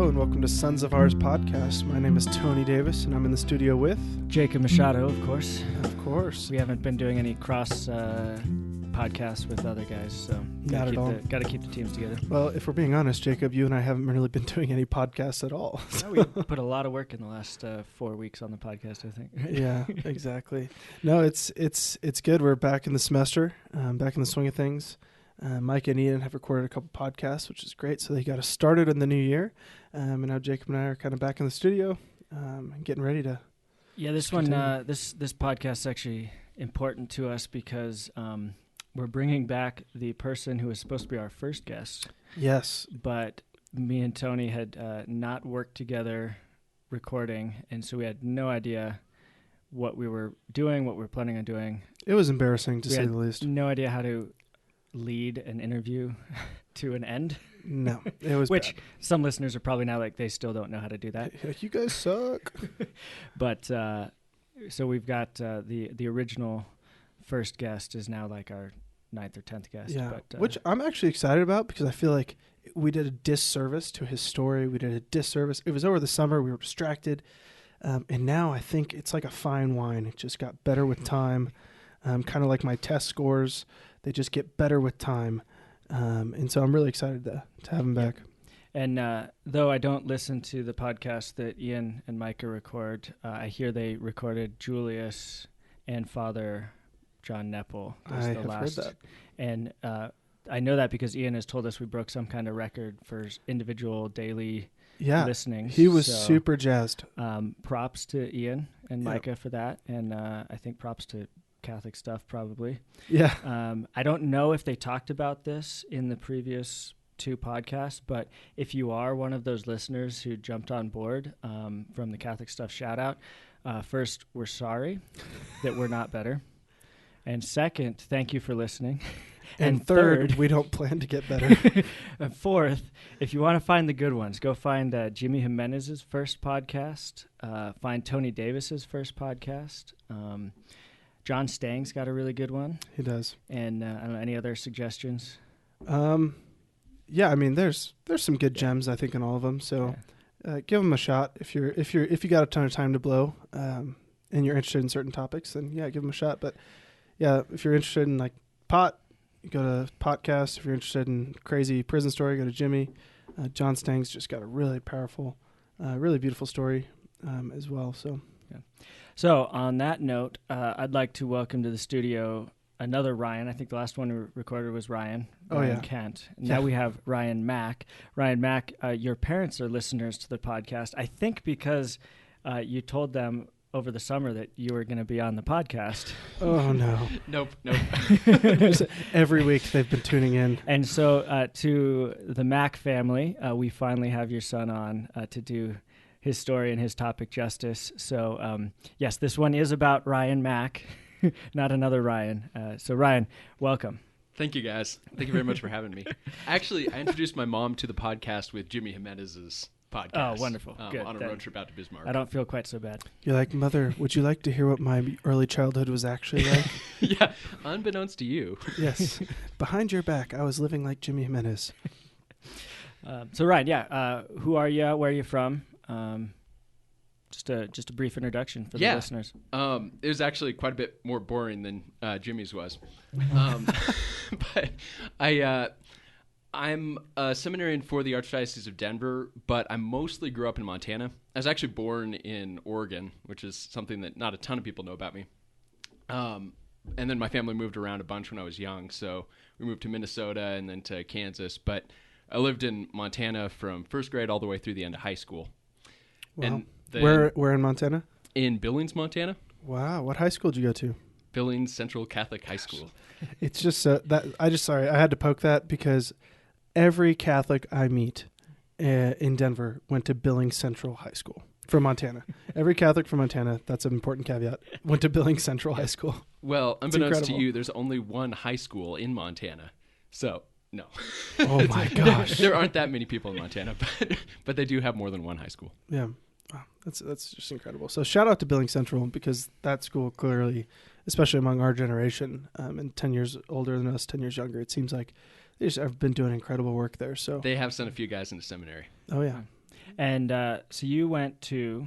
Hello and welcome to Sons of Ours podcast. My name is Tony Davis and I'm in the studio with... Jacob Machado, of course. Of course. We haven't been doing any cross podcasts with other guys, so Not at all. Got to keep the teams together. Well, if we're being honest, Jacob, you and I haven't really been doing any podcasts at all. No, we put a lot of work in the last 4 weeks on the podcast, I think. Yeah, exactly. No, it's good. We're back in the semester, back in the swing of things. Mike and Ian have recorded a couple podcasts, which is great. So they got us started in the new year. And now Jacob and I are kind of back in the studio and getting ready to... Yeah, this podcast is actually important to us because we're bringing back the person who was supposed to be our first guest. Yes. But me and Tony had not worked together recording, and so we had no idea what we were doing, what we were planning on doing. It was embarrassing, to say the least. No idea how to lead an interview to an end. No, it was Which bad. Some listeners are probably now like, they still don't know how to do that. You guys suck. But so we've got the original first guest is now like our 9th or 10th guest. Yeah, but, which I'm actually excited about because I feel like we did a disservice to his story. We did a disservice. It was over the summer. We were distracted. And now I think it's like a fine wine. It just got better with time. Kind of like my test scores. They just get better with time. And so I'm really excited to have him back. And though I don't listen to the podcast that Ian and Micah record, I hear they recorded Julius and Father John Nepple. I have heard that. And I know that because Ian has told us we broke some kind of record for individual daily listening. He was super jazzed. Props to Ian and Micah for that. And I think props to Catholic Stuff probably. Yeah. I don't know if they talked about this in the previous 2 podcasts, but if you are one of those listeners who jumped on board from the Catholic Stuff shout out, first, we're sorry that we're not better. And second, thank you for listening. And third, we don't plan to get better. And fourth, if you want to find the good ones, go find Jimmy Jimenez's first podcast, find Tony Davis's first podcast. John Stang's got a really good one. He does. And I don't know, any other suggestions? Yeah, I mean, there's some good gems I think in all of them. So give them a shot if you got a ton of time to blow and you're interested in certain topics. Then give them a shot. But yeah, if you're interested in like pot, you go to Podcast. If you're interested in crazy prison story, go to Jimmy. John Stang's just got a really powerful, really beautiful story as well. So. Yeah. So on that note, I'd like to welcome to the studio another Ryan. I think the last one we recorded was Ryan Kent. Now we have Ryan Mack. Ryan Mack, your parents are listeners to the podcast, I think because you told them over the summer that you were going to be on the podcast. Oh, no. Nope. Every week they've been tuning in. And so to the Mack family, we finally have your son on to do his story and his topic justice. So, yes, this one is about Ryan Mack, not another Ryan. So, Ryan, welcome. Thank you, guys. Thank you very much for having me. Actually, I introduced my mom to the podcast with Jimmy Jimenez's podcast. Oh, wonderful. Good. On a road trip out to Bismarck. I don't feel quite so bad. You're like, Mother, would you like to hear what my early childhood was actually like? Yeah, unbeknownst to you. Yes. Behind your back, I was living like Jimmy Jimenez. So, Ryan, who are you? Where are you from? Just a brief introduction for the listeners. It was actually quite a bit more boring than Jimmy's was. But I'm a seminarian for the Archdiocese of Denver, but I mostly grew up in Montana. I was actually born in Oregon, which is something that not a ton of people know about me. And then my family moved around a bunch when I was young, so we moved to Minnesota and then to Kansas. But I lived in Montana from first grade all the way through the end of high school. Wow. And where in Montana? In Billings, Montana. Wow. What high school did you go to? Billings Central Catholic High School. It's just I had to poke that because every Catholic I meet in Denver went to Billings Central High School from Montana. Every Catholic from Montana, that's an important caveat, went to Billings Central High School. Well, unbeknownst to you, there's only one high school in Montana. So, no. Oh my gosh. There aren't that many people in Montana, but they do have more than one high school. Yeah. Wow, that's just incredible. So shout out to Billings Central because that school clearly, especially among our generation, and 10 years older than us, 10 years younger, it seems like they just have been doing incredible work there. So they have sent a few guys into seminary. Oh yeah. And so you went to,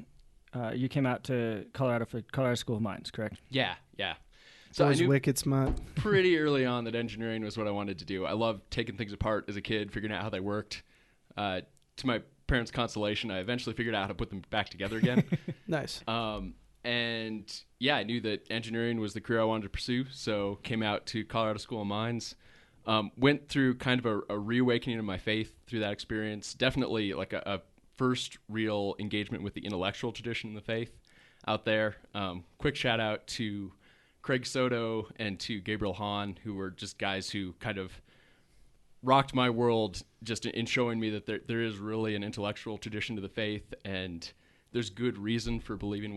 you came out to Colorado for Colorado School of Mines, correct? Yeah. So I knew wicked smart. pretty early on that engineering was what I wanted to do. I loved taking things apart as a kid, figuring out how they worked. To my parents' consolation, I eventually figured out how to put them back together again. Nice. And yeah, I knew that engineering was the career I wanted to pursue, so came out to Colorado School of Mines. Went through kind of a reawakening of my faith through that experience. Definitely like a first real engagement with the intellectual tradition of the faith out there. Quick shout out to Craig Soto and to Gabriel Hahn, who were just guys who kind of rocked my world just in showing me that there is really an intellectual tradition to the faith, and there's good reason for believing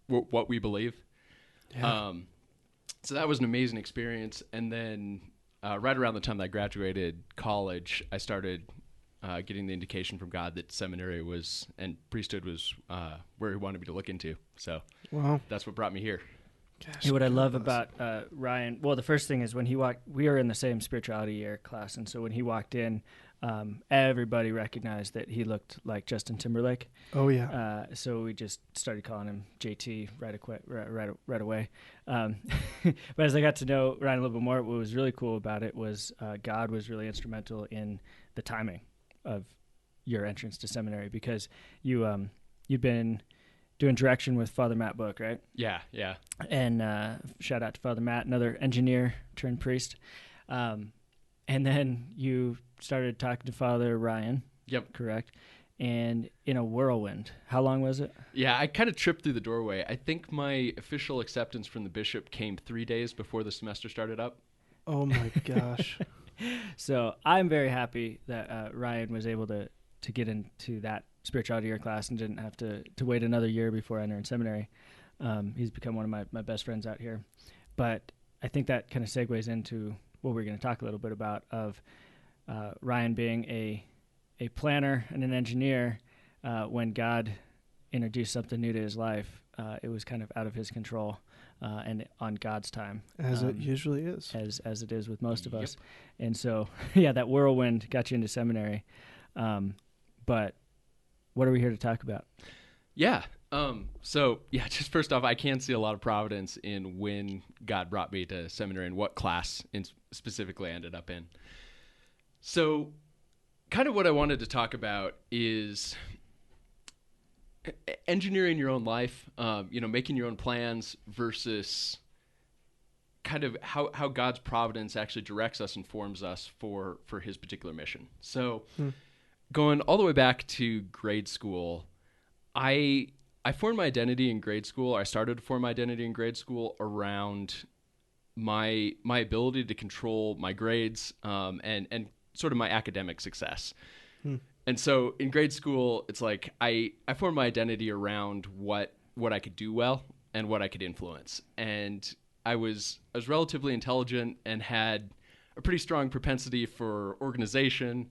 what we believe. Yeah. So that was an amazing experience. And then right around the time that I graduated college, I started getting the indication from God that seminary was, and priesthood was where he wanted me to look into. So that's what brought me here. Gosh, what I love about Ryan, well, the first thing is when he walked, we were in the same spirituality year class, and so when he walked in, everybody recognized that he looked like Justin Timberlake. Oh yeah. So we just started calling him JT right away. But as I got to know Ryan a little bit more, what was really cool about it was God was really instrumental in the timing of your entrance to seminary, because you've been doing direction with Father Matt Book, right? Yeah. And shout out to Father Matt, another engineer turned priest. And then you started talking to Father Ryan. Yep. Correct. And in a whirlwind. How long was it? Yeah, I kind of tripped through the doorway. I think my official acceptance from the bishop came 3 days before the semester started up. Oh my gosh. So I'm very happy that Ryan was able to get into that spirituality year class and didn't have to wait another year before entering seminary. He's become one of my best friends out here. But I think that kind of segues into what we're going to talk a little bit about, of Ryan being a planner and an engineer. When God introduced something new to his life, it was kind of out of his control and on God's time. As it usually is. As it is with most of us. And so, yeah, that whirlwind got you into seminary. But what are we here to talk about? Yeah. Just first off, I can see a lot of providence in when God brought me to seminary and what class specifically I ended up in. So kind of what I wanted to talk about is engineering your own life, making your own plans versus kind of how God's providence actually directs us and forms us for his particular mission. So going all the way back to grade school, I formed my identity in grade school. I started to form my identity in grade school around my ability to control my grades and sort of my academic success. And so in grade school, it's like I formed my identity around what I could do well and what I could influence. And I was relatively intelligent and had a pretty strong propensity for organization.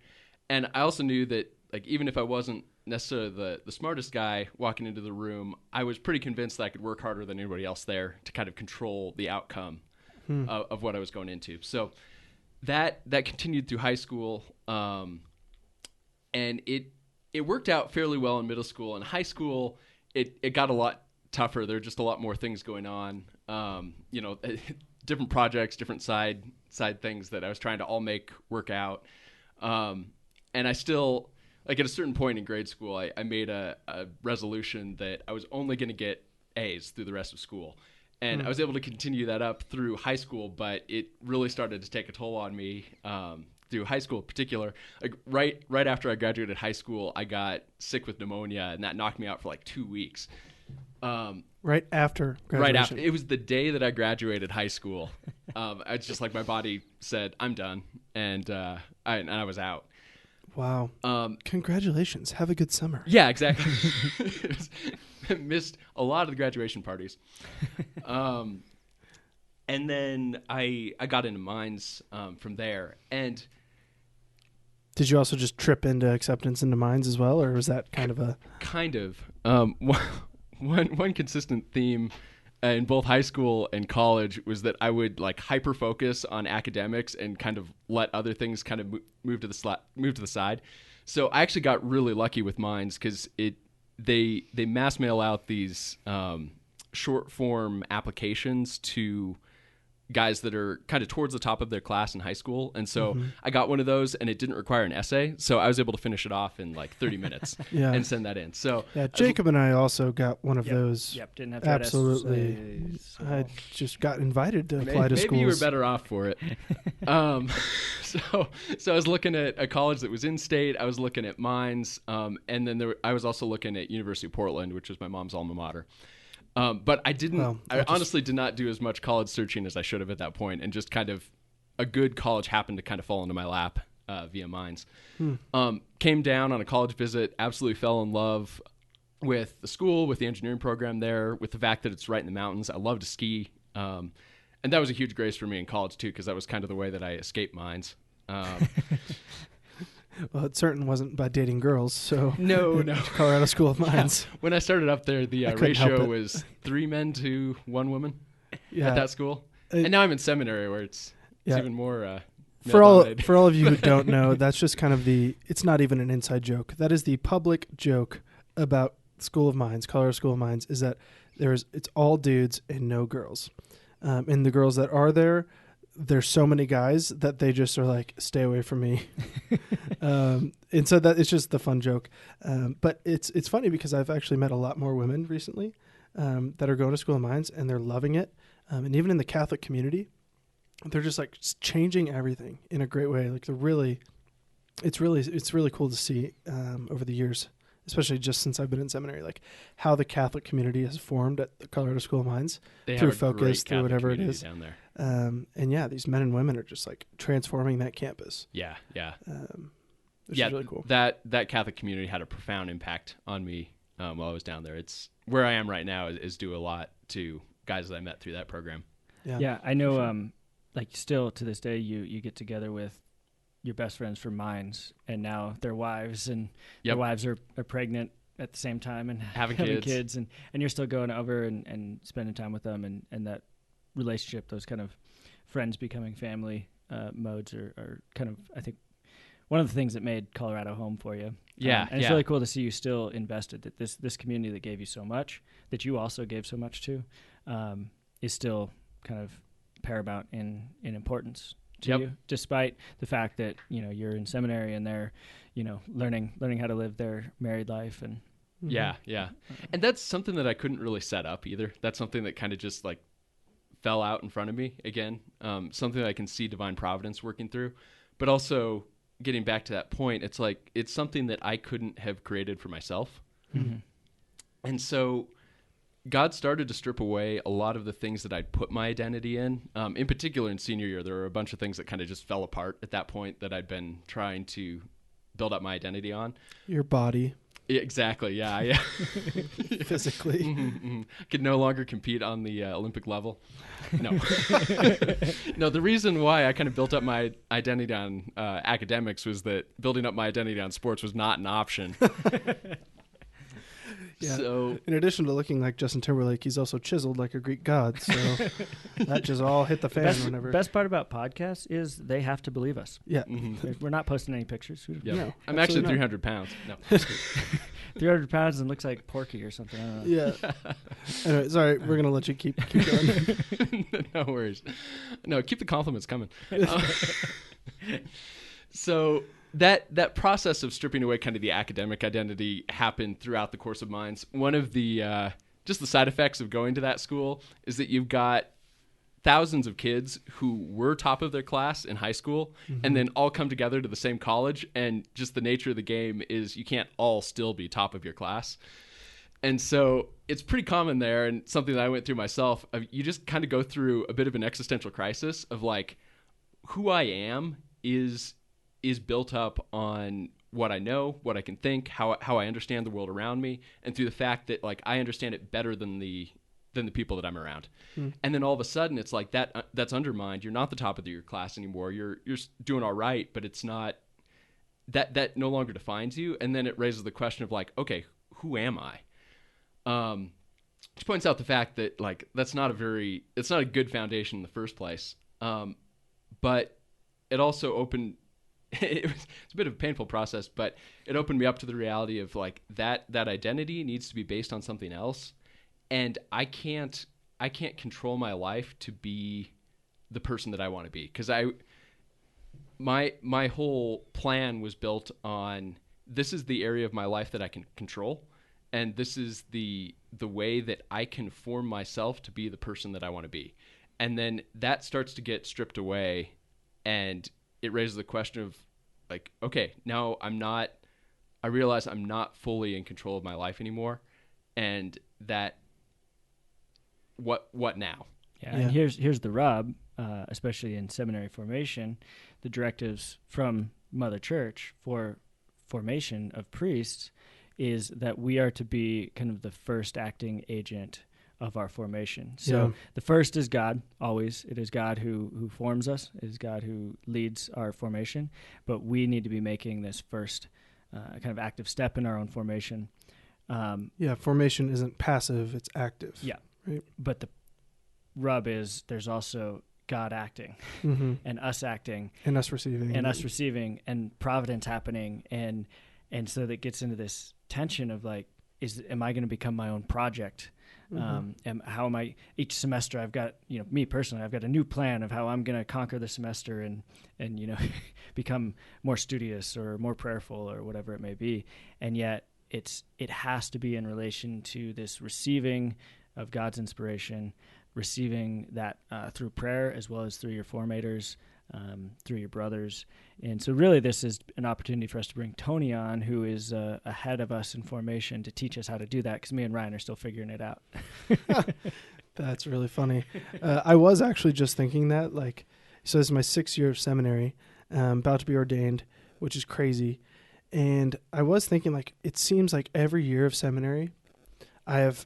And I also knew that, like, even if I wasn't necessarily the smartest guy walking into the room, I was pretty convinced that I could work harder than anybody else there to kind of control the outcome of what I was going into. So that continued through high school, and it worked out fairly well in middle school. In high school, it got a lot tougher. There were just a lot more things going on, different projects, different side things that I was trying to all make work out. And I still, like, at a certain point in grade school, I made a resolution that I was only going to get A's through the rest of school. And I was able to continue that up through high school, but it really started to take a toll on me through high school in particular. Like right after I graduated high school, I got sick with pneumonia, and that knocked me out for like 2 weeks. Right after graduation? Right after. It was the day that I graduated high school. It's just like my body said, I'm done, and I was out. Wow. Congratulations. Have a good summer. Yeah, exactly. Missed a lot of the graduation parties. And then I got into mines from there. And did you also just trip into acceptance into mines as well, or was that kind of a... Kind of. One consistent theme in both high school and college was that I would like hyper focus on academics and kind of let other things kind of move to the side. So I actually got really lucky with Minds because they mass mail out these short form applications to guys that are kind of towards the top of their class in high school. And so I got one of those, and it didn't require an essay. So I was able to finish it off in like 30 minutes and send that in. So yeah, Jacob and I also got one of those. Yep, didn't have to absolutely. I just got invited to apply to schools. Maybe you were better off for it. So I was looking at a college that was in state. I was looking at Mines, and then I was also looking at University of Portland, which was my mom's alma mater. But I didn't. I honestly did not do as much college searching as I should have at that point, and just kind of a good college happened to kind of fall into my lap via Minds. Came down on a college visit, absolutely fell in love with the school, with the engineering program there, with the fact that it's right in the mountains. I love to ski, and that was a huge grace for me in college too, because that was kind of the way that I escaped Minds. Well, it certainly wasn't by dating girls, so no. Colorado School of Mines. Yeah. When I started up there, the ratio was 3 men to 1 woman at that school, and now I'm in seminary where it's even more. For all of you who don't know, that's just kind of it's not even an inside joke. That is the public joke about School of Mines, Colorado School of Mines, is that it's all dudes and no girls, and the girls that are there's so many guys that they just are like, stay away from me. And so that it's just the fun joke. But it's funny because I've actually met a lot more women recently that are going to School of Mines, and they're loving it. And even in the Catholic community, they're just like changing everything in a great way. Like it's really cool to see over the years, especially just since I've been in seminary, like how the Catholic community has formed at the Colorado School of Mines through Focus, through whatever it is. Down there. And yeah, these men and women are just like transforming that campus. Yeah. Which is really cool. That Catholic community had a profound impact on me while I was down there. It's where I am right now is due a lot to guys that I met through that program. Yeah, I know. Sure. Like still to this day, you get together with your best friends from Mines, and now their wives, and their wives are pregnant at the same time and having kids, and you're still going over and spending time with them, and that relationship, those kind of friends becoming family modes are kind of, I think, one of the things that made Colorado home for you. And it's really cool to see you still invested, that this community that gave you so much, that you also gave so much to, is still kind of paramount in importance to you, despite the fact that you're in seminary and they're learning how to live their married life. And and that's something that I couldn't really set up either. That's something that kind of just like fell out in front of me again, something that I can see divine providence working through. But also getting back to that point, it's like it's something that I couldn't have created for myself. And so God started to strip away a lot of the things that I'd put my identity in particular in senior year. There were a bunch of things that kind of just fell apart at that point that I'd been trying to build up my identity on. Your body. Yeah, exactly. Yeah. Physically. Could no longer compete on the Olympic level. No. No, the reason why I kind of built up my identity on academics was that building up my identity on sports was not an option. Yeah. So, in addition to looking like Justin Timberlake, he's also chiseled like a Greek god. So that just all hit the fan whenever. Best part about podcasts is they have to believe us. Yeah. We're not posting any pictures. No, I'm actually 300 pounds. No. 300 pounds and looks like Porky or something. I don't know. Yeah. Anyway, sorry. We're going to let you keep going. No worries. No, keep the compliments coming. So that process of stripping away kind of the academic identity happened throughout the course of Mines. One of the just the side effects of going to that school is that you've got thousands of kids who were top of their class in high school and then all come together to the same college, and just the nature of the game is you can't all still be top of your class. And so it's pretty common there, and something that I went through myself, you just kind of go through a bit of an existential crisis of like, who I am is built up on what I know, what I can think, how I understand the world around me, and through the fact that like I understand it better than the people that I'm around. And then all of a sudden it's like that's undermined. You're not the top of your class anymore. You're doing all right, but it's not that no longer defines you. And then it raises the question of like, okay, who am I? Which points out the fact that like it's not a good foundation in the first place. But it also opened it's a bit of a painful process, but it opened me up to the reality of like that identity needs to be based on something else. And I can't control my life to be the person that I want to be. Cause my whole plan was built on, this is the area of my life that I can control. And this is the way that I can form myself to be the person that I want to be. And then that starts to get stripped away, and it raises the question of like, okay, now I realize I'm not fully in control of my life anymore. And that, what now? Yeah. And here's the rub, especially in seminary formation, the directives from Mother Church for formation of priests is that we are to be kind of the first acting agent of our formation. So the first is God, always. It is God who forms us. It is God who leads our formation. But we need to be making this first kind of active step in our own formation. Formation isn't passive, it's active. Yeah. Right? But the rub is there's also God acting and us acting. And us receiving. And providence happening. And so that gets into this tension of like, am I going to become my own project? And how am I, each semester I've got, me personally, I've got a new plan of how I'm going to conquer the semester and become more studious or more prayerful or whatever it may be. And yet it has to be in relation to this receiving of God's inspiration, receiving that through prayer as well as through your formators, through your brothers. And so really this is an opportunity for us to bring Tony on, who is ahead of us in formation, to teach us how to do that, because me and Ryan are still figuring it out. That's really funny. I was actually just thinking that, like, so this is my 6th year of seminary, about to be ordained, which is crazy. And I was thinking, like, it seems like every year of seminary, I have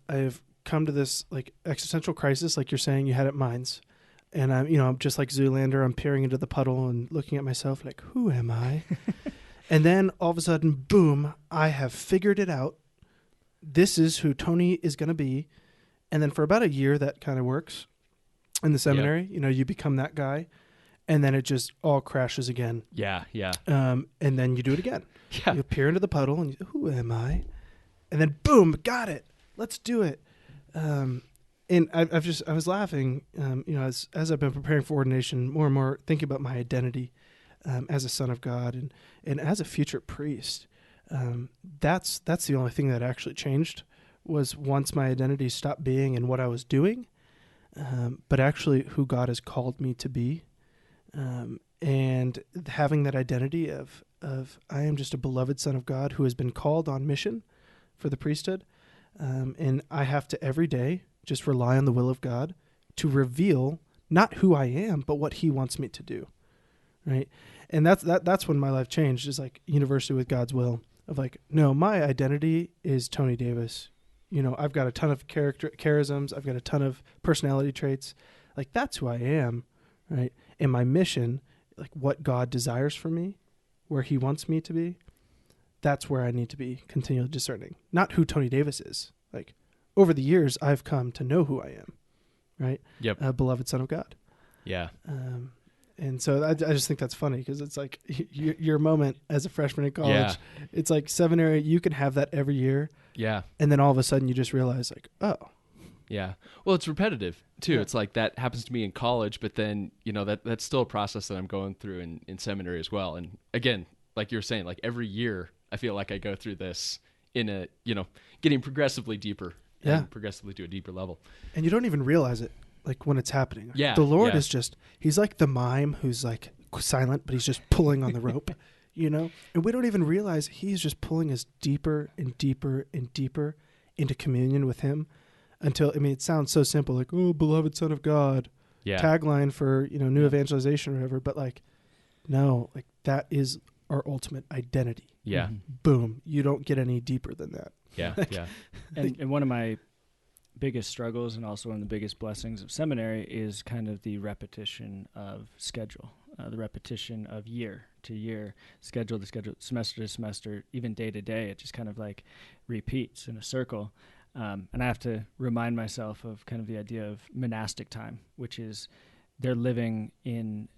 come to this like existential crisis, like you're saying you had at Mines. And I'm just like Zoolander. I'm peering into the puddle and looking at myself like, who am I? And then all of a sudden, boom, I have figured it out. This is who Tony is going to be. And then for about a year, that kind of works in the seminary. Yep. You become that guy. And then it just all crashes again. Yeah. And then you do it again. Yeah. You peer into the puddle and who am I? And then boom, got it. Let's do it. And I was laughing, as I've been preparing for ordination, more and more thinking about my identity as a son of God and as a future priest. That's the only thing that actually changed, was once my identity stopped being in what I was doing, but actually who God has called me to be, and having that identity of I am just a beloved son of God who has been called on mission for the priesthood, and I have to every day just rely on the will of God to reveal not who I am, but what he wants me to do. Right. And that's when my life changed, is like university with God's will, of like, no, my identity is Tony Davis. I've got a ton of charisms. I've got a ton of personality traits. Like, that's who I am. Right. And my mission, like what God desires for me, where he wants me to be, that's where I need to be continually discerning, not who Tony Davis is. Like, over the years, I've come to know who I am, right? Yep. A beloved son of God. Yeah. And so I just think that's funny, because it's like your moment as a freshman in college. Yeah. It's like seminary, you can have that every year. Yeah. And then all of a sudden you just realize, like, oh. Yeah. Well, it's repetitive too. Yeah. It's like that happens to me in college, but then, that's still a process that I'm going through in seminary as well. And again, like you're saying, like every year I feel like I go through this in a, getting progressively deeper. Yeah. And progressively to a deeper level. And you don't even realize it, like, when it's happening. Yeah. The Lord is just, he's like the mime who's like silent, but he's just pulling on the rope, And we don't even realize he's just pulling us deeper and deeper and deeper into communion with him until, it sounds so simple, like, oh, beloved son of God. Yeah. Tagline for, new evangelization or whatever. But like, no, like that is our ultimate identity. Yeah. Boom. You don't get any deeper than that. Yeah. Yeah. And one of my biggest struggles, and also one of the biggest blessings of seminary, is kind of the repetition of schedule, the repetition of year to year, schedule to schedule, semester to semester, even day to day. It just kind of like repeats in a circle. And I have to remind myself of kind of the idea of monastic time, which is they're living in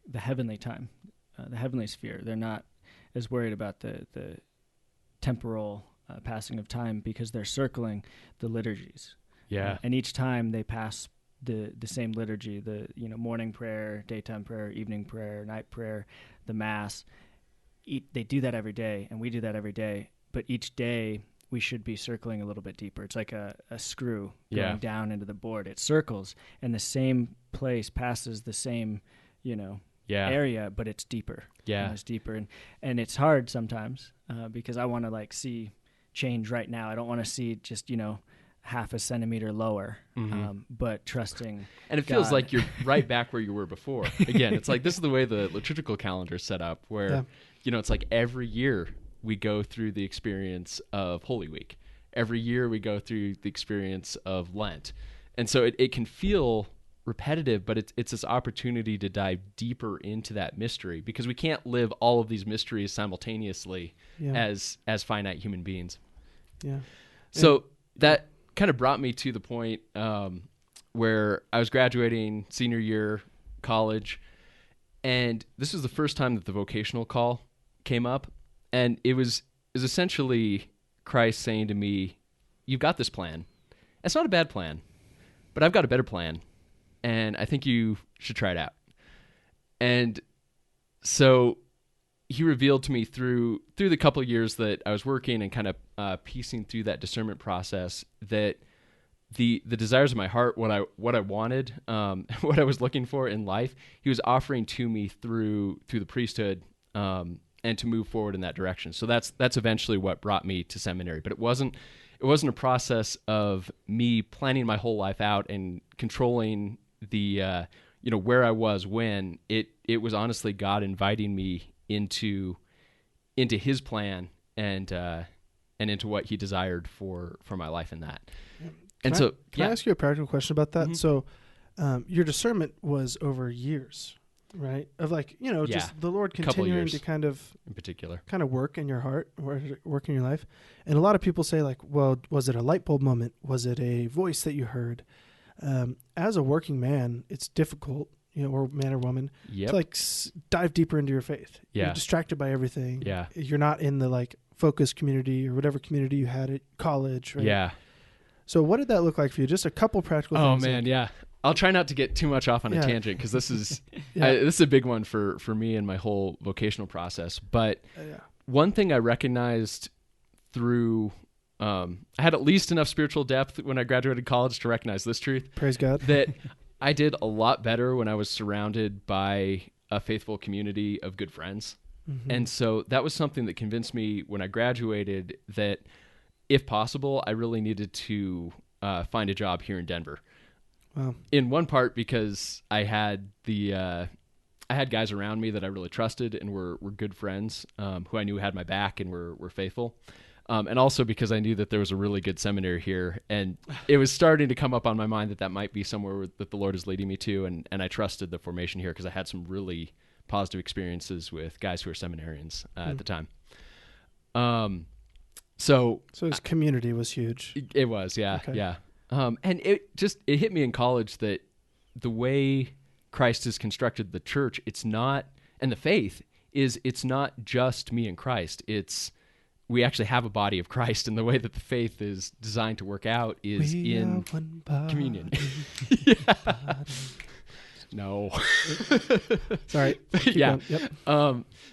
the heavenly time. the heavenly sphere. They're not as worried about the temporal passing of time because they're circling the liturgies. Yeah. And each time they pass the same liturgy, the morning prayer, daytime prayer, evening prayer, night prayer, the Mass, they do that every day, and we do that every day. But each day we should be circling a little bit deeper. It's like a screw going down into the board. It circles, and the same place passes the same, area, but it's deeper. Yeah. It's deeper. And it's hard sometimes because I want to see change right now. I don't want to see just, half a centimeter lower, but trusting. And it feels like you're right back where you were before. Again, it's like this is the way the liturgical calendar is set up, where it's like every year we go through the experience of Holy Week. Every year we go through the experience of Lent, and so it can feel repetitive, but it's this opportunity to dive deeper into that mystery, because we can't live all of these mysteries simultaneously as finite human beings. Yeah. So that kind of brought me to the point where I was graduating senior year college, and this was the first time that the vocational call came up, and it was essentially Christ saying to me, "You've got this plan. It's not a bad plan, but I've got a better plan, and I think you should try it out." And so he revealed to me through the couple of years that I was working and kind of piecing through that discernment process, that the desires of my heart, what I wanted, what I was looking for in life, he was offering to me through the priesthood, and to move forward in that direction. So that's eventually what brought me to seminary. But it wasn't a process of me planning my whole life out and controlling the where I was when. It was honestly God inviting me into his plan and into what he desired for my life in that. Can I ask you a practical question about that? Mm-hmm. So your discernment was over years, right? Of just the Lord continuing to kind of in particular work in your heart, work in your life. And a lot of people say well, was it a light bulb moment? Was it a voice that you heard? As a working man, it's difficult, or man or woman, to dive deeper into your faith. Yeah. You're distracted by everything. Yeah. You're not in the focus community or whatever community you had at college, right? Yeah. So what did that look like for you? Just a couple practical things. Oh man, yeah. I'll try not to get too much off on a tangent, because this is this is a big one for me and my whole vocational process. But one thing I recognized through I had at least enough spiritual depth when I graduated college to recognize this truth. Praise God. That I did a lot better when I was surrounded by a faithful community of good friends. Mm-hmm. And so that was something that convinced me when I graduated that, if possible, I really needed to find a job here in Denver. Wow. In one part because I had guys around me that I really trusted and were good friends, who I knew had my back and were faithful. And also because I knew that there was a really good seminary here, and it was starting to come up on my mind that might be somewhere that the Lord is leading me to, and I trusted the formation here because I had some really positive experiences with guys who were seminarians at the time. So his community was huge. It was, yeah, okay. Yeah. And it hit me in college that the way Christ has constructed the church, it's not just me and Christ. We actually have a body of Christ, and the way that the faith is designed to work out is in communion. No. Sorry. Yeah. Yep.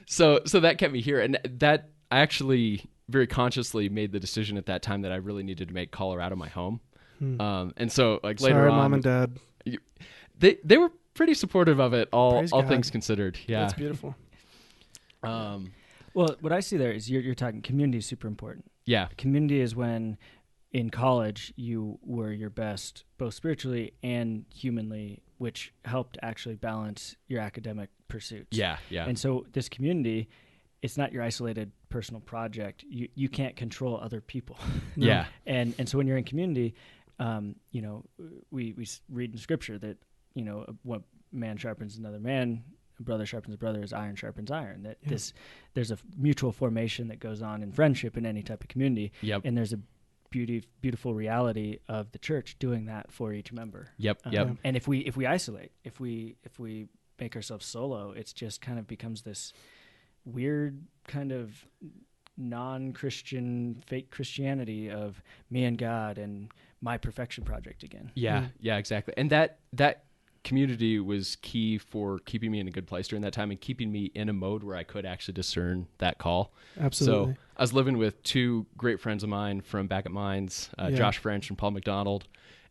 So that kept me here, and that I actually very consciously made the decision at that time that I really needed to make Colorado my home. And so later on, Mom and Dad, they were pretty supportive of it, all things considered. Yeah. That's beautiful. Well, what I see there is you're talking community is super important. Yeah. Community is when in college you were your best, both spiritually and humanly, which helped actually balance your academic pursuits. Yeah, yeah. And so this community, it's not your isolated personal project. You can't control other people. No. Yeah. And so when you're in community, we read in Scripture that, what man sharpens another man, brother sharpens brother, as iron sharpens iron. That there's a mutual formation that goes on in friendship in any type of community. Yep. And there's a beautiful reality of the church doing that for each member. Yep. And if we isolate, if we make ourselves solo, it's just kind of becomes this weird kind of non-Christian, fake Christianity of me and God and my perfection project again. Yeah, yeah, exactly. And that community was key for keeping me in a good place during that time and keeping me in a mode where I could actually discern that call. Absolutely. So I was living with two great friends of mine from back at Mines, Josh French and Paul McDonald.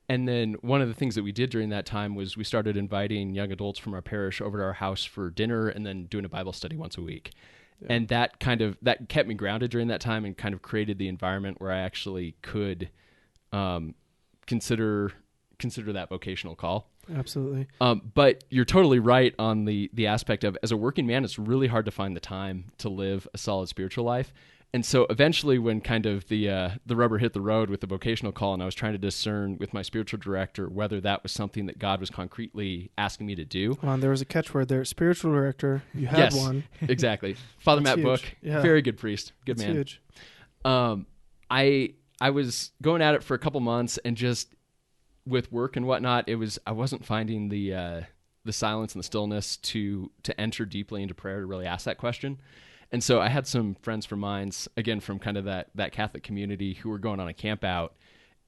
And then one of the things that we did during that time was we started inviting young adults from our parish over to our house for dinner and then doing a Bible study once a week. Yeah. And that kept me grounded during that time and kind of created the environment where I actually could consider that vocational call. Absolutely. But you're totally right on the aspect of, as a working man, it's really hard to find the time to live a solid spiritual life. And so eventually when kind of the rubber hit the road with the vocational call and I was trying to discern with my spiritual director whether that was something that God was concretely asking me to do. There was a catchword there. Spiritual director. You had one. Exactly. Father Matt huge. Book. Yeah. Very good priest. Good That's man. Huge. I was going at it for a couple months and just with work and whatnot, I wasn't finding the silence and the stillness to enter deeply into prayer to really ask that question. And so I had some friends from Mines, again, from kind of that Catholic community who were going on a camp out,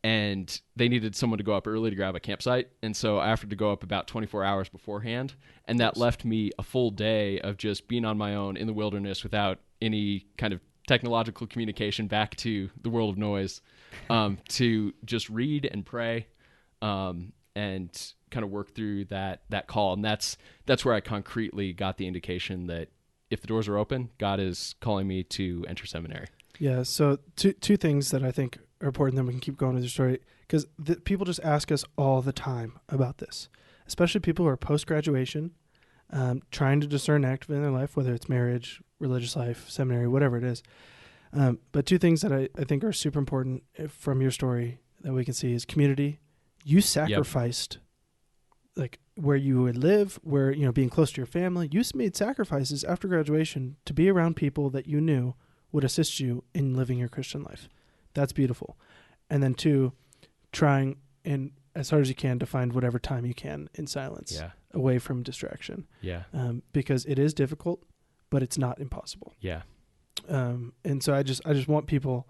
and they needed someone to go up early to grab a campsite. And so I offered to go up about 24 hours beforehand, and that left me a full day of just being on my own in the wilderness without any kind of technological communication back to the world of noise, to just read and pray, and kind of work through that call. And that's where I concretely got the indication that if the doors are open, God is calling me to enter seminary. Yeah. So two things that I think are important, then we can keep going with your story, because people just ask us all the time about this, especially people who are post-graduation, trying to discern actively in their life, whether it's marriage, religious life, seminary, whatever it is. But two things that I think are super important from your story that we can see is community. You sacrificed like where you would live, where, being close to your family. You made sacrifices after graduation to be around people that you knew would assist you in living your Christian life. That's beautiful. And then two, trying in as hard as you can to find whatever time you can in silence, away from distraction. Yeah. Because it is difficult, but it's not impossible. Yeah. And so I just want people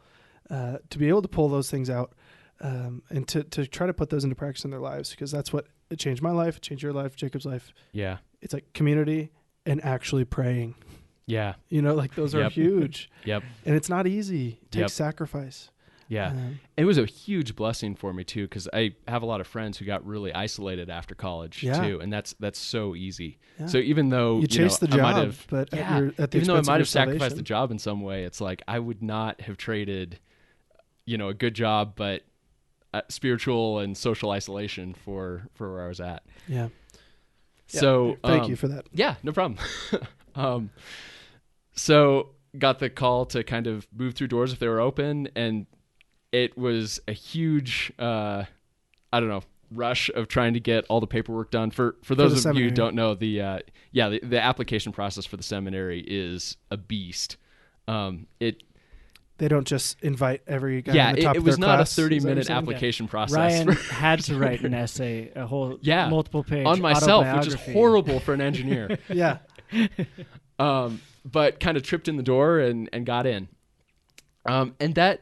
to be able to pull those things out, and to try to put those into practice in their lives, because that's what it changed my life, it changed your life, Jacob's life. Yeah. It's like community and actually praying. Yeah. Those are huge. Yep. And it's not easy. It takes sacrifice. Yeah. It was a huge blessing for me too, because I have a lot of friends who got really isolated after college too, and that's so easy. Yeah. So even though you chase the job, but even though I might have sacrificed the job in some way, it's like I would not have traded, a good job, but spiritual and social isolation for where I was at. Yeah. So thank you for that. Yeah, no problem. So got the call to kind of move through doors if they were open, and it was a huge, rush of trying to get all the paperwork done. For those of you who don't know, the application process for the seminary is a beast. They don't just invite every guy on the top it of was their not class. a 30-minute application process. Ryan had to write an essay, a whole multiple-page on myself, which is horrible for an engineer. Yeah. But kind of tripped in the door and got in. And that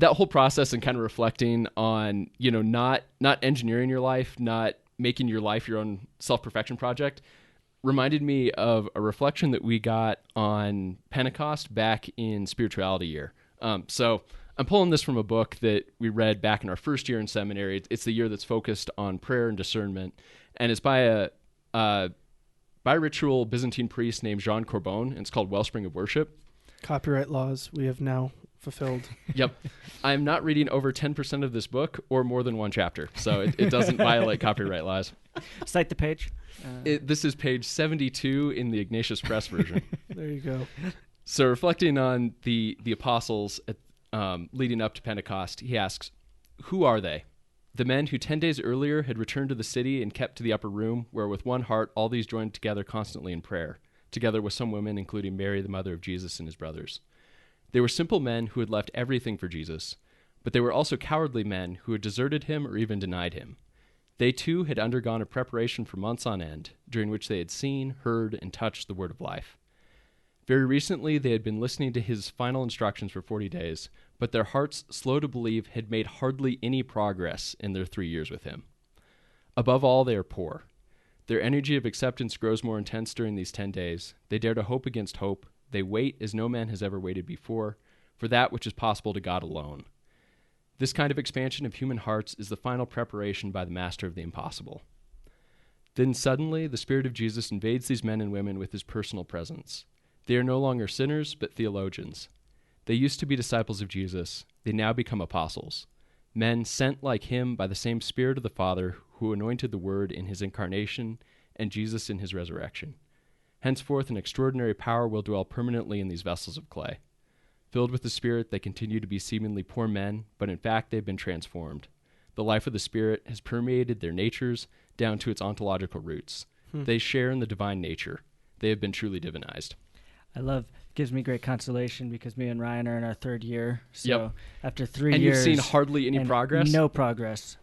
whole process and kind of reflecting on, not engineering your life, not making your life your own self-perfection project, reminded me of a reflection that we got on Pentecost back in spirituality year. So I'm pulling this from a book that we read back in our first year in seminary. It's the year that's focused on prayer and discernment, and it's by a bi-ritual Byzantine priest named Jean Corbon, and it's called Wellspring of Worship. Copyright laws we have now fulfilled. Yep. I'm not reading over 10% of this book or more than one chapter, so it doesn't violate copyright laws. Cite the page. This is page 72 in the Ignatius Press version. There you go. So reflecting on the apostles leading up to Pentecost, he asks, "Who are they? The men who 10 days earlier had returned to the city and kept to the upper room, where with one heart all these joined together constantly in prayer, together with some women, including Mary, the mother of Jesus, and his brothers. They were simple men who had left everything for Jesus, but they were also cowardly men who had deserted him or even denied him. They too had undergone a preparation for months on end, during which they had seen, heard, and touched the word of life. Very recently, they had been listening to his final instructions for 40 days, but their hearts, slow to believe, had made hardly any progress in their 3 years with him. Above all, they are poor. Their energy of acceptance grows more intense during these 10 days. They dare to hope against hope. They wait as no man has ever waited before, for that which is possible to God alone. This kind of expansion of human hearts is the final preparation by the master of the impossible. Then suddenly, the Spirit of Jesus invades these men and women with his personal presence. They are no longer sinners, but theologians. They used to be disciples of Jesus. They now become apostles. Men sent like him by the same Spirit of the Father, who anointed the Word in his incarnation and Jesus in his resurrection. Henceforth, an extraordinary power will dwell permanently in these vessels of clay. Filled with the Spirit, they continue to be seemingly poor men, but in fact they've been transformed. The life of the Spirit has permeated their natures down to its ontological roots. They share in the divine nature. They have been truly divinized. Gives me great consolation because me and Ryan are in our third year. So after 3 years. And you've seen hardly any progress? No progress.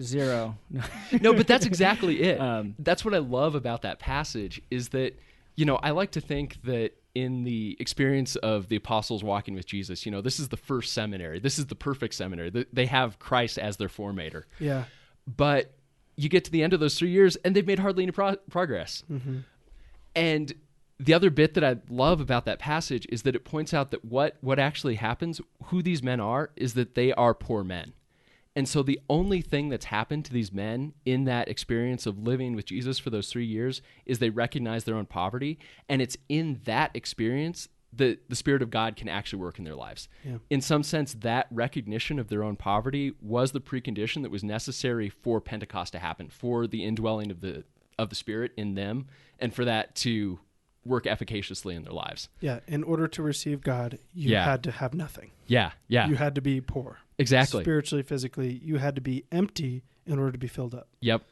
Zero. No, but that's exactly it. That's what I love about that passage is that, I like to think that in the experience of the apostles walking with Jesus, this is the first seminary. This is the perfect seminary. They have Christ as their formator. Yeah. But you get to the end of those 3 years and they've made hardly any progress. Mm-hmm. And the other bit that I love about that passage is that it points out that what actually happens, who these men are, is that they are poor men. And so the only thing that's happened to these men in that experience of living with Jesus for those 3 years is they recognize their own poverty. And it's in that experience that the Spirit of God can actually work in their lives. Yeah. In some sense, that recognition of their own poverty was the precondition that was necessary for Pentecost to happen, for the indwelling of the Spirit in them, and for that to work efficaciously in their lives. Yeah. In order to receive God, you had to have nothing. Yeah. Yeah. You had to be poor. Exactly. Spiritually, physically, you had to be empty in order to be filled up. Yep.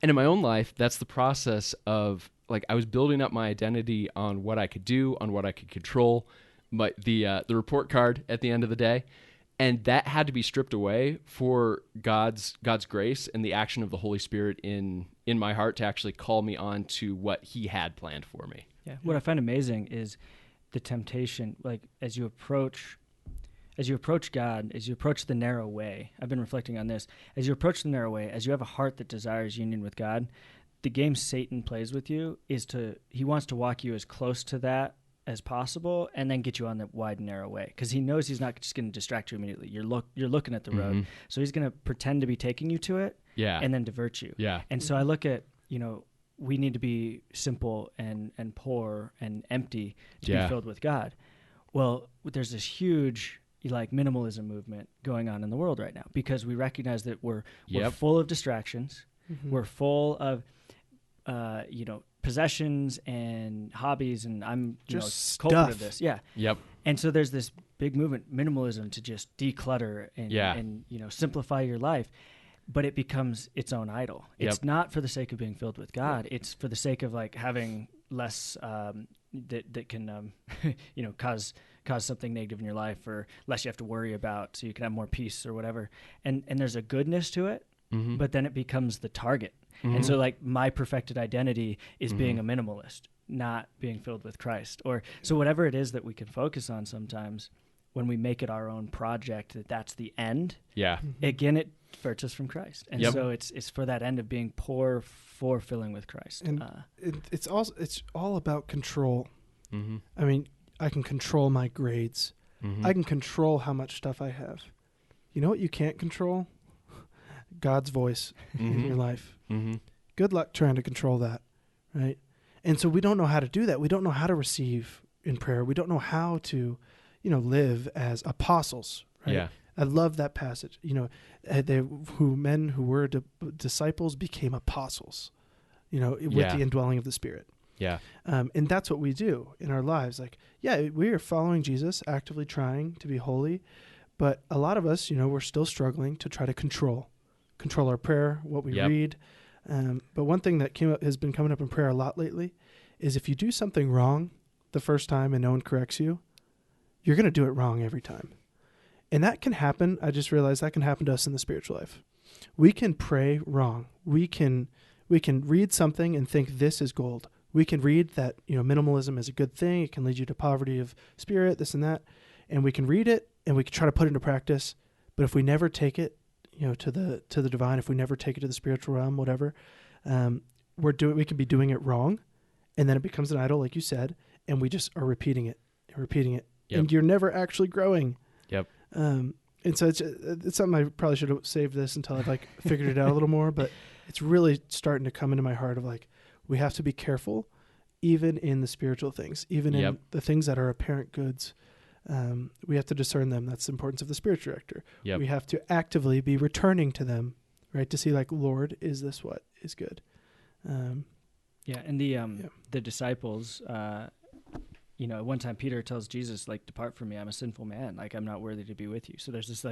And in my own life, that's the process of, I was building up my identity on what I could do, on what I could control, the report card at the end of the day. And that had to be stripped away for God's grace and the action of the Holy Spirit in my heart to actually call me on to what he had planned for me. Yeah. What I find amazing is the temptation, as you approach God, as you approach the narrow way. I've been reflecting on this. As you approach the narrow way, as you have a heart that desires union with God, the game Satan plays with you is he wants to walk you as close to that as possible and then get you on the wide and narrow way, because he knows he's not just going to distract you immediately. You're looking at the road, so he's going to pretend to be taking you to it, and then divert you. Yeah. And so I look at, we need to be simple and poor and empty to be filled with God. Well, there's this huge minimalism movement going on in the world right now, because we recognize that we're full of distractions. Mm-hmm. We're full of possessions and hobbies, and I'm just culprit of this. Yeah. Yep. And so there's this big movement, minimalism, to just declutter and simplify your life. But it becomes its own idol. It's not for the sake of being filled with God. It's for the sake of having less that can cause something negative in your life, or less you have to worry about, so you can have more peace or whatever. And there's a goodness to it, but then it becomes the target. Mm-hmm. And so my perfected identity is being a minimalist, not being filled with Christ. Or so whatever it is that we can focus on sometimes, when we make it our own project, that's the end. Yeah. Again, it diverts us from Christ. And so it's for that end of being poor for filling with Christ. And it's all about control. Mm-hmm. I mean, I can control my grades. Mm-hmm. I can control how much stuff I have. You know what you can't control? God's voice in your life. Mm-hmm. Good luck trying to control that, right? And so we don't know how to do that. We don't know how to receive in prayer. We don't know how to, live as apostles, right? Yeah. I love that passage. Men who were disciples became apostles, with the indwelling of the Spirit. Yeah. And that's what we do in our lives. We are following Jesus, actively trying to be holy, but a lot of us, we're still struggling to try to control our prayer, what we read. But one thing that has been coming up in prayer a lot lately is if you do something wrong the first time and no one corrects you, you're going to do it wrong every time. And that can happen. I just realized that can happen to us in the spiritual life. we can pray wrong. We can read something and think this is gold. We can read that, minimalism is a good thing. It can lead you to poverty of spirit, this and that. And we can read it and we can try to put it into practice. But if we never take it, to the divine, if we never take it to the spiritual realm, whatever, we can be doing it wrong. And then it becomes an idol, like you said, and we just are repeating it and repeating it. Yep. And you're never actually growing. Yep. And so it's something I probably should have saved this until I've figured it out a little more, but it's really starting to come into my heart of we have to be careful even in the spiritual things, even in the things that are apparent goods. We have to discern them. That's the importance of the spiritual director. Yep. We have to actively be returning to them, right? To see Lord, is this what is good? And the disciples, at one time Peter tells Jesus, depart from me, I'm a sinful man. I'm not worthy to be with you. So there's this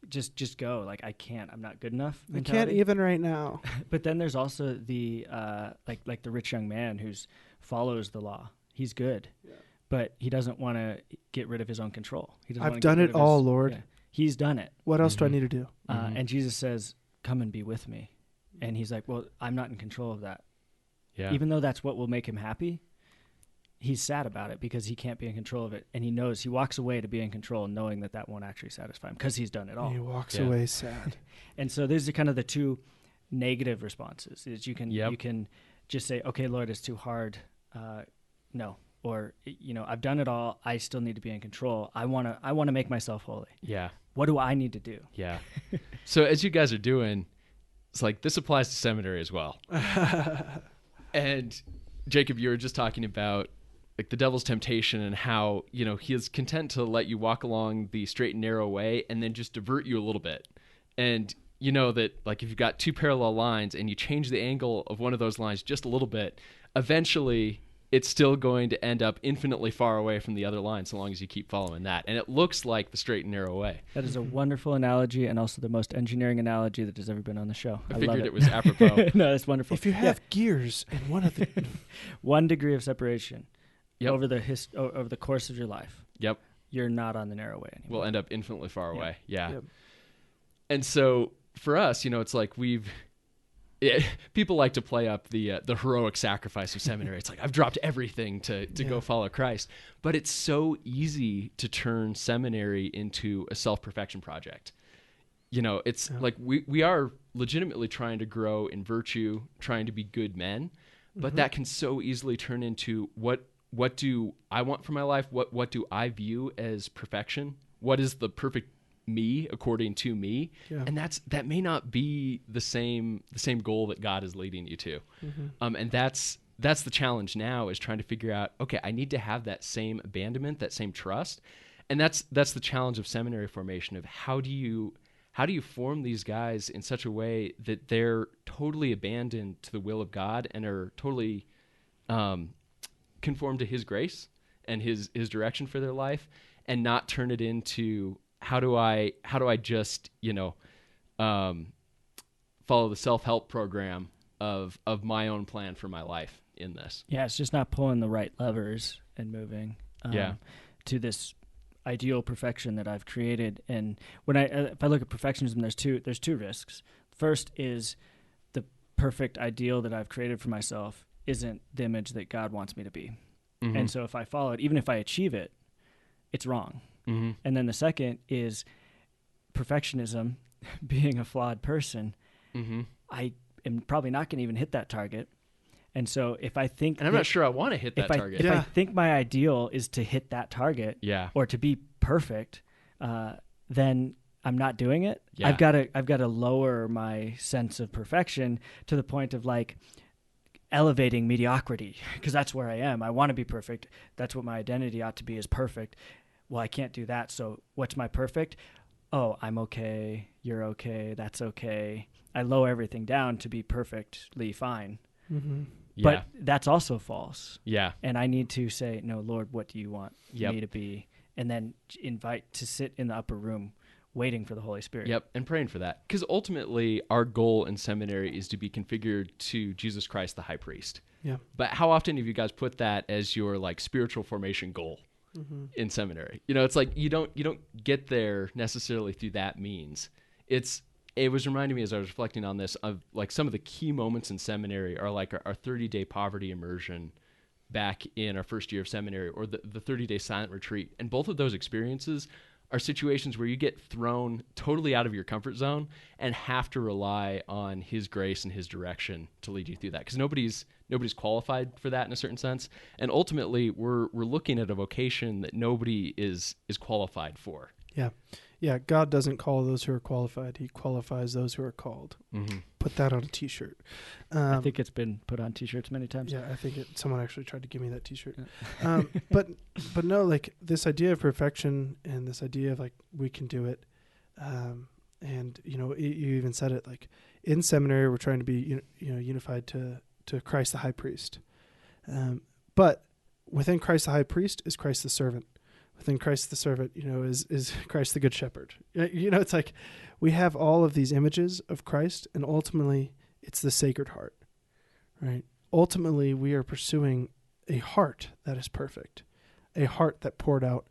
just go. I can't, I'm not good enough mentality. I can't even right now. But then there's also the, the rich young man who's follows the law. He's good, but he doesn't want to get rid of his own control. I've done it all, Lord. Yeah, he's done it. What else do I need to do? And Jesus says, come and be with me. And he's like, well, I'm not in control of that. Yeah. Even though that's what will make him happy, he's sad about it because he can't be in control of it. And he knows, he walks away to be in control knowing that won't actually satisfy him because he's done it all. And he walks away sad. And so these are kind of the two negative responses. Is you can just say, okay, Lord, it's too hard. No. Or, I've done it all. I still need to be in control. I want to make myself holy. Yeah. What do I need to do? Yeah. So as you guys are doing, it's this applies to seminary as well. And Jacob, you were just talking about the devil's temptation and how, he is content to let you walk along the straight and narrow way and then just divert you a little bit. And that if you've got two parallel lines and you change the angle of one of those lines just a little bit, eventually it's still going to end up infinitely far away from the other line so long as you keep following that. And it looks like the straight and narrow way. That is a wonderful analogy and also the most engineering analogy that has ever been on the show. I figured it was apropos. No, that's wonderful. If you have gears in one of the... 1 degree of separation over the course of your life, you're not on the narrow way anymore. We'll end up infinitely far away. Yeah. Yep. And so for us, it's people like to play up the heroic sacrifice of seminary. It's I've dropped everything to go follow Christ. But it's so easy to turn seminary into a self-perfection project. It's we are legitimately trying to grow in virtue, trying to be good men, but that can so easily turn into what do I want for my life? What do I view as perfection? What is the perfect me according to me? And that may not be the same goal that God is leading you to. And that's the challenge now, is trying to figure out, okay, I need to have that same abandonment, that same trust. And that's the challenge of seminary formation, of how do you form these guys in such a way that they're totally abandoned to the will of God and are totally conformed to his grace and his direction for their life, and not turn it into how do I just follow the self-help program of my own plan for my life in this. Yeah, it's just not pulling the right levers and moving to this ideal perfection that I've created. And when if I look at perfectionism, there's two risks. First is the perfect ideal that I've created for myself isn't the image that God wants me to be. And so if I follow it, even if I achieve it, it's wrong. And then the second is perfectionism, being a flawed person. I am probably not going to even hit that target. And so if I think... And I'm not sure I want to hit that target. If I think my ideal is to hit that target or to be perfect, then I'm not doing it. I've got to lower my sense of perfection to the point of elevating mediocrity, because that's where I am. I want to be perfect. That's what my identity ought to be, is perfect. Well, I can't do that. So what's my perfect? Oh, I'm okay. You're okay. That's okay. I lower everything down to be perfectly fine. But that's also false. Yeah. And I need to say, no, Lord, what do you want me to be? And then invite to sit in the upper room waiting for the Holy Spirit. Yep, and praying for that. Because ultimately, our goal in seminary is to be configured to Jesus Christ, the high priest. Yeah. But how often have you guys put that as your spiritual formation goal in seminary? It's you don't get there necessarily through that means. It's it was reminding me as I was reflecting on this of like some of the key moments in seminary are like our 30-day poverty immersion back in our first year of seminary, or the 30-day silent retreat. And both of those experiences are situations where you get thrown totally out of your comfort zone and have to rely on his grace and his direction to lead you through that. Because nobody's qualified for that in a certain sense. And ultimately, we're looking at a vocation that nobody is qualified for. Yeah. Yeah, God doesn't call those who are qualified. He qualifies those who are called. Mm-hmm. Put that on a T-shirt. I think it's been put on T-shirts many times. Yeah, I think someone actually tried to give me that T-shirt. Yeah. But no, like this idea of perfection and this idea of like we can do it. And, you even said it, like in seminary, we're trying to be, unified to Christ the high priest. But within Christ the high priest is Christ the servant. Within Christ the servant, is Christ the good shepherd. It's like we have all of these images of Christ, and ultimately it's the Sacred Heart, right? Ultimately, we are pursuing a heart that is perfect, a heart that poured out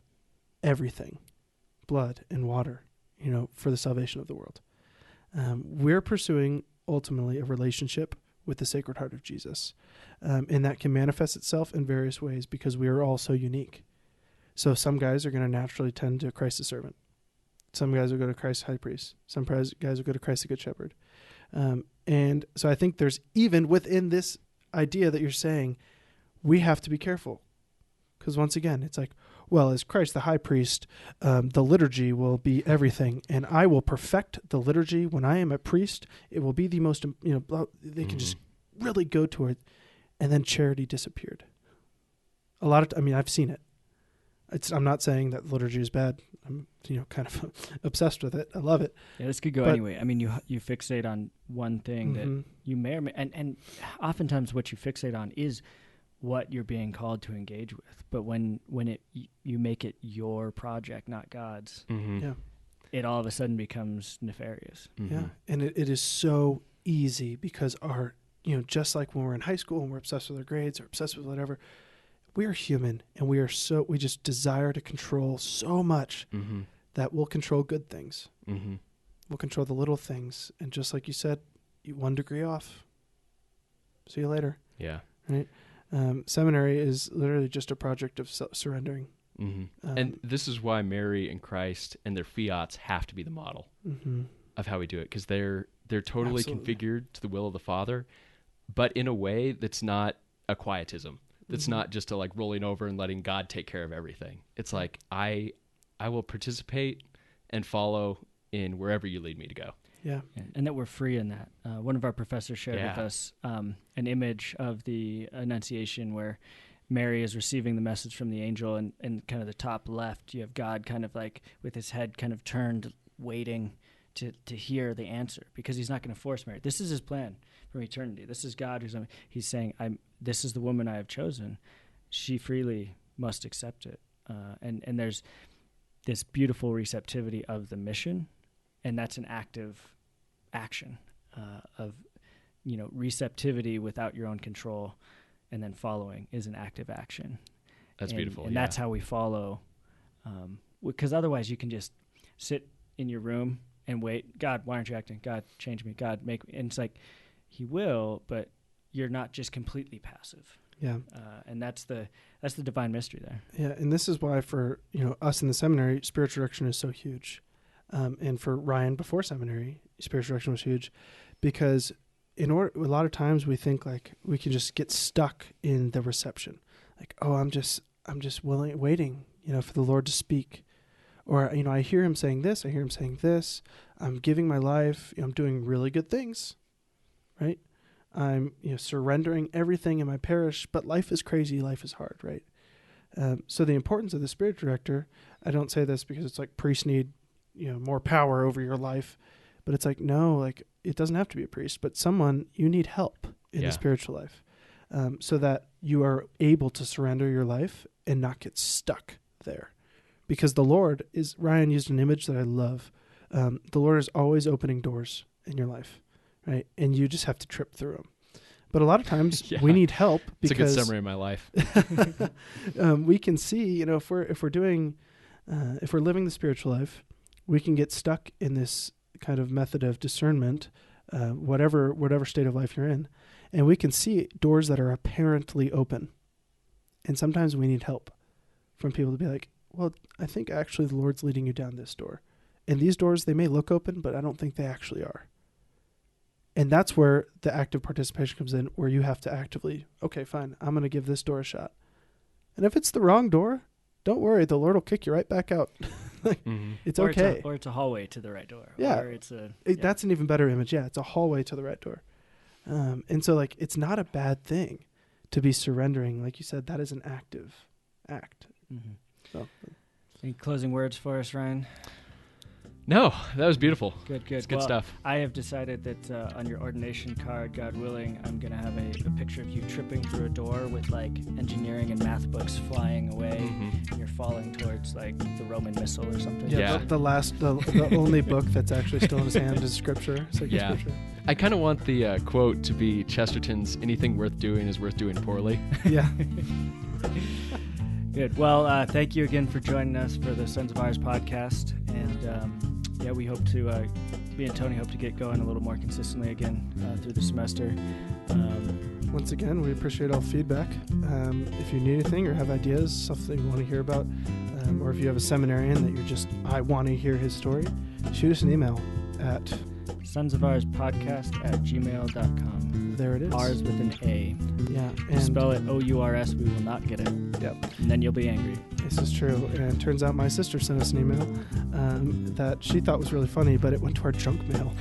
everything, blood and water, for the salvation of the world. We're pursuing ultimately a relationship with the Sacred Heart of Jesus, and that can manifest itself in various ways because we are all so unique. So some guys are going to naturally tend to Christ the servant. Some guys will go to Christ high priest. Some guys will go to Christ the good shepherd. And so I think there's even within this idea that you're saying, we have to be careful. Because once again, it's like, well, as Christ the high priest, the liturgy will be everything. And I will perfect the liturgy when I am a priest. It will be the most, they can just really go to it. And then charity disappeared. I've seen it. I'm not saying that liturgy is bad. I'm, kind of obsessed with it. I love it. Yeah, this could go anyway. I mean, you fixate on one thing that you may or may, and oftentimes what you fixate on is what you're being called to engage with. But when you make it your project, not God's, it all of a sudden becomes nefarious. Mm-hmm. Yeah, and it is so easy because our, just like when we're in high school and we're obsessed with our grades or obsessed with whatever. We are human, and we just desire to control so much that we'll control good things. Mm-hmm. We'll control the little things. And just like you said, 1 degree off. See you later. Yeah. Right? Seminary is literally just a project of surrendering. Mm-hmm. And this is why Mary and Christ and their fiats have to be the model of how we do it, because they're totally configured to the will of the Father, but in a way that's not a quietism. That's not just like rolling over and letting God take care of everything. It's like I will participate and follow in wherever you lead me to go. Yeah. And that we're free in that. One of our professors shared with us an image of the Annunciation where Mary is receiving the message from the angel, and kind of the top left, you have God kind of like with his head kind of turned, waiting to hear the answer, because he's not going to force Mary. This is his plan from eternity. This is God he's saying, this is the woman I have chosen. She freely must accept it. And there's this beautiful receptivity of the mission, and that's an active action of receptivity without your own control, and then following is an active action. That's beautiful. And that's how we follow, because otherwise you can just sit in your room and wait. God, why aren't you acting? God, change me. God, make me. And it's like, he will, but you're not just completely passive. Yeah. And that's the divine mystery there. Yeah. And this is why for, us in the seminary, spiritual direction is so huge. And for Ryan before seminary, spiritual direction was huge, because a lot of times we think like we can just get stuck in the reception. Like, oh, I'm just waiting, for the Lord to speak. Or, I hear him saying this, I hear him saying this. I'm giving my life, I'm doing really good things, right? I'm, surrendering everything in my parish, but life is crazy, life is hard, right? So the importance of the spiritual director, I don't say this because it's like priests need, more power over your life, but it's like, no, like it doesn't have to be a priest, but you need help in the spiritual life, so that you are able to surrender your life and not get stuck there. Because the Lord Ryan used an image that I love. The Lord is always opening doors in your life, right? And you just have to trip through them. But a lot of times we need help. It's a good summary of my life. We can see, if we're living the spiritual life, we can get stuck in this kind of method of discernment, whatever state of life you're in, and we can see doors that are apparently open. And sometimes we need help from people to be like, well, I think actually the Lord's leading you down this door. And these doors, they may look open, but I don't think they actually are. And that's where the active participation comes in, where you have to actively, okay, fine, I'm going to give this door a shot. And if it's the wrong door, don't worry, the Lord will kick you right back out. It's okay. Or it's a hallway to the right door. Yeah. Or it's that's an even better image. Yeah, it's a hallway to the right door. And so, like, it's not a bad thing to be surrendering. Like you said, that is an active act. Mm-hmm. So, any closing words for us, Ryan? No, that was beautiful. Good. It's good stuff. I have decided that on your ordination card, God willing, I'm going to have a picture of you tripping through a door with like engineering and math books flying away. And you're falling towards like the Roman missile or something. Yeah. The only book that's actually still in his hand is Scripture. Yeah. Scripture. I kind of want the quote to be Chesterton's, anything worth doing is worth doing poorly. Yeah. Good. Well, thank you again for joining us for the Sons of Ours podcast. And we hope to, me and Tony hope to get going a little more consistently again through the semester. Once again, we appreciate all feedback. If you need anything or have ideas, something you want to hear about, or if you have a seminarian that I want to hear his story, shoot us an email at sonsofourspodcast@gmail.com. There it is. Ours with an A. Yeah. And spell it O-U-R-S, we will not get it. Yep. And then you'll be angry. This is true. And it turns out my sister sent us an email that she thought was really funny, but it went to our junk mail,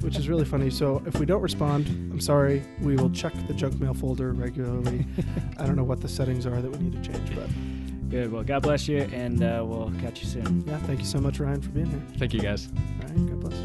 which is really funny. So if we don't respond, I'm sorry. We will check the junk mail folder regularly. I don't know what the settings are that we need to change, but... Good. Well, God bless you, and we'll catch you soon. Yeah, thank you so much, Ryan, for being here. Thank you, guys. All right, God bless.